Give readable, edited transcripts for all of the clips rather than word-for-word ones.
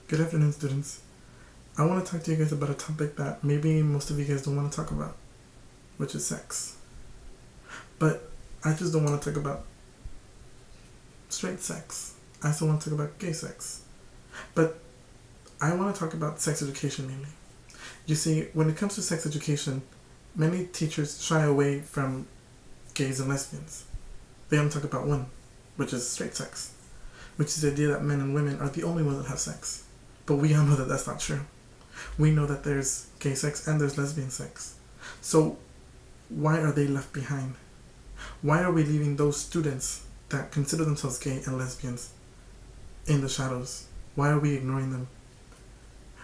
Good afternoon, students. I want to talk to you guys about a topic that maybe most of you guys don't want to talk about, which is sex. But I just don't want to talk about straight sex. I still want to talk about gay sex. But I want to talk about sex education mainly. You see, when it comes to sex education, many teachers shy away from gays and lesbians. They only talk about one, which is straight sex, which is the idea that men and women are the only ones that have sex. But we all know that that's not true. We know that there's gay sex and there's lesbian sex. So why are they left behind? Why are we leaving those students that consider themselves gay and lesbians in the shadows? Why are we ignoring them?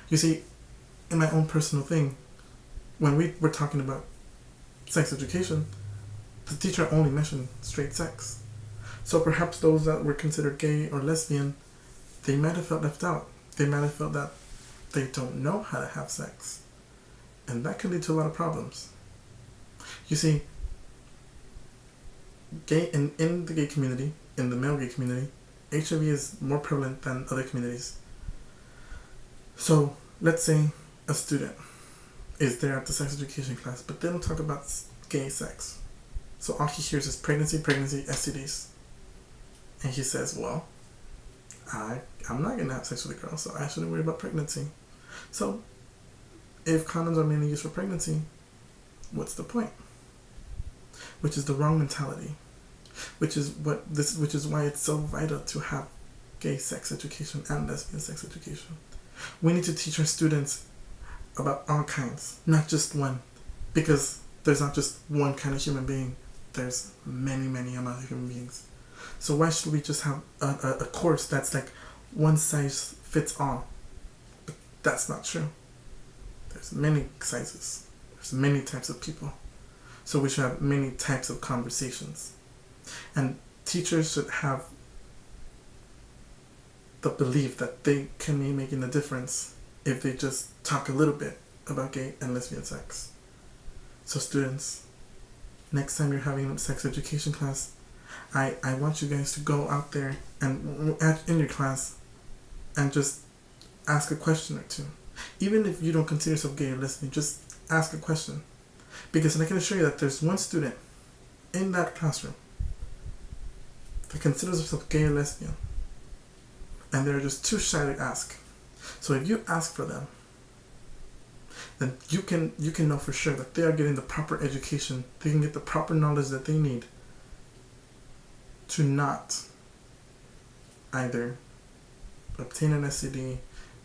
You see, in my own personal thing, when we were talking about sex education, the teacher only mentioned straight sex. So perhaps those that were considered gay or lesbian, they might have felt left out. They might have felt that they don't know how to have sex. And that can lead to a lot of problems. You see, in the gay community, in the male gay community, HIV is more prevalent than other communities. So let's say a student is there at the sex education class, but they don't talk about gay sex. So all he hears is pregnancy, STDs. And he says, well, I'm not going to have sex with a girl, so I shouldn't worry about pregnancy. So if condoms are mainly used for pregnancy, what's the point? Which is the wrong mentality. Which is why it's so vital to have gay sex education and lesbian sex education. We need to teach our students about all kinds, not just one. Because there's not just one kind of human being. There's many, many amount of human beings. So why should we just have a course that's like one size fits all? But that's not true. There's many sizes. There's many types of people. So we should have many types of conversations. And teachers should have the belief that they can be making a difference if they just talk a little bit about gay and lesbian sex. So students, next time you're having a sex education class, I want you guys to go out there and in your class and just ask a question or two. Even if you don't consider yourself gay or lesbian, just ask a question. Because I can assure you that there's one student in that classroom that considers himself gay or lesbian, and they're just too shy to ask. So if you ask for them, then you can know for sure that they are getting the proper education, they can get the proper knowledge that they need to not either obtain an STD,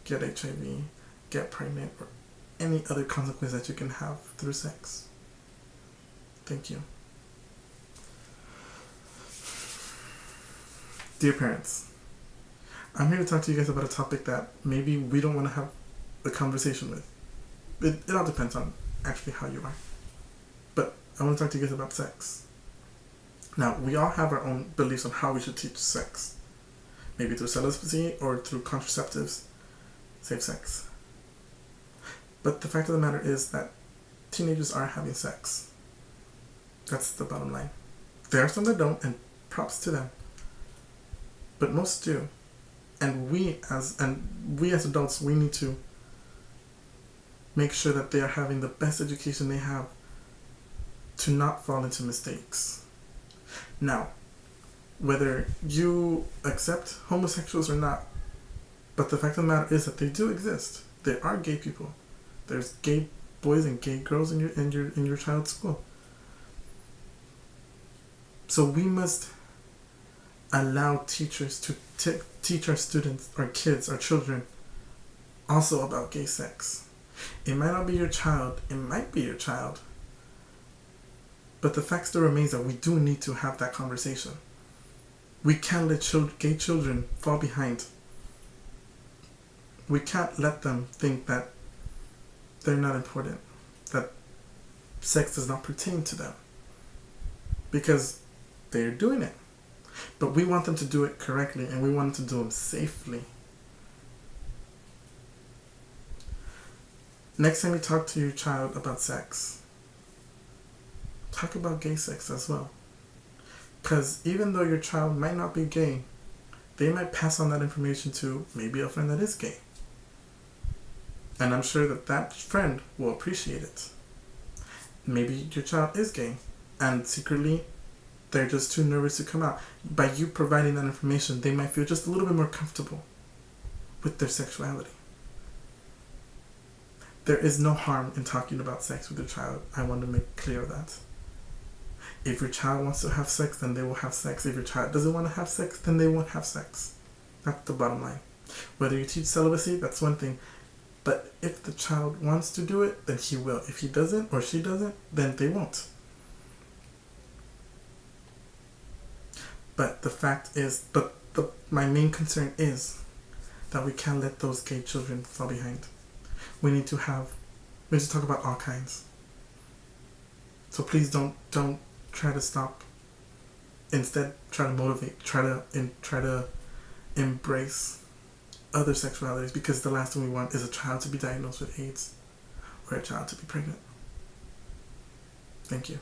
get HIV, get pregnant, or any other consequence that you can have through sex. Thank you. Dear parents, I'm here to talk to you guys about a topic that maybe we don't want to have a conversation with. It all depends on actually how you are. But I want to talk to you guys about sex. Now, we all have our own beliefs on how we should teach sex. Maybe through celibacy or through contraceptives, safe sex. But the fact of the matter is that teenagers are having sex. That's the bottom line. There are some that don't, and props to them. But most do. And we as adults, we need to make sure that they are having the best education they have to not fall into mistakes. Now, whether you accept homosexuals or not, but the fact of the matter is that they do exist. There are gay people. There's gay boys and gay girls in your child's school. So we must allow teachers to teach our students, our kids, our children also about gay sex. It might not be your child, it might be your child, but the fact still remains that we do need to have that conversation. We can't let gay children fall behind. We can't let them think that they're not important, that sex does not pertain to them, because they're doing it. But we want them to do it correctly, and we want them to do it safely. Next time you talk to your child about sex, talk about gay sex as well. Because even though your child might not be gay, they might pass on that information to maybe a friend that is gay. And I'm sure that that friend will appreciate it. Maybe your child is gay, and secretly they're just too nervous to come out. By you providing that information, they might feel just a little bit more comfortable with their sexuality. There is no harm in talking about sex with your child. I want to make clear that. If your child wants to have sex, then they will have sex. If your child doesn't want to have sex, then they won't have sex. That's the bottom line. Whether you teach celibacy, that's one thing. But if the child wants to do it, then he will. If he doesn't or she doesn't, then they won't. But the fact is, my main concern is that we can't let those gay children fall behind. We need to talk about all kinds. So please don't try to stop. Instead, try to motivate. Try to embrace other sexualities, because the last thing we want is a child to be diagnosed with AIDS or a child to be pregnant. Thank you.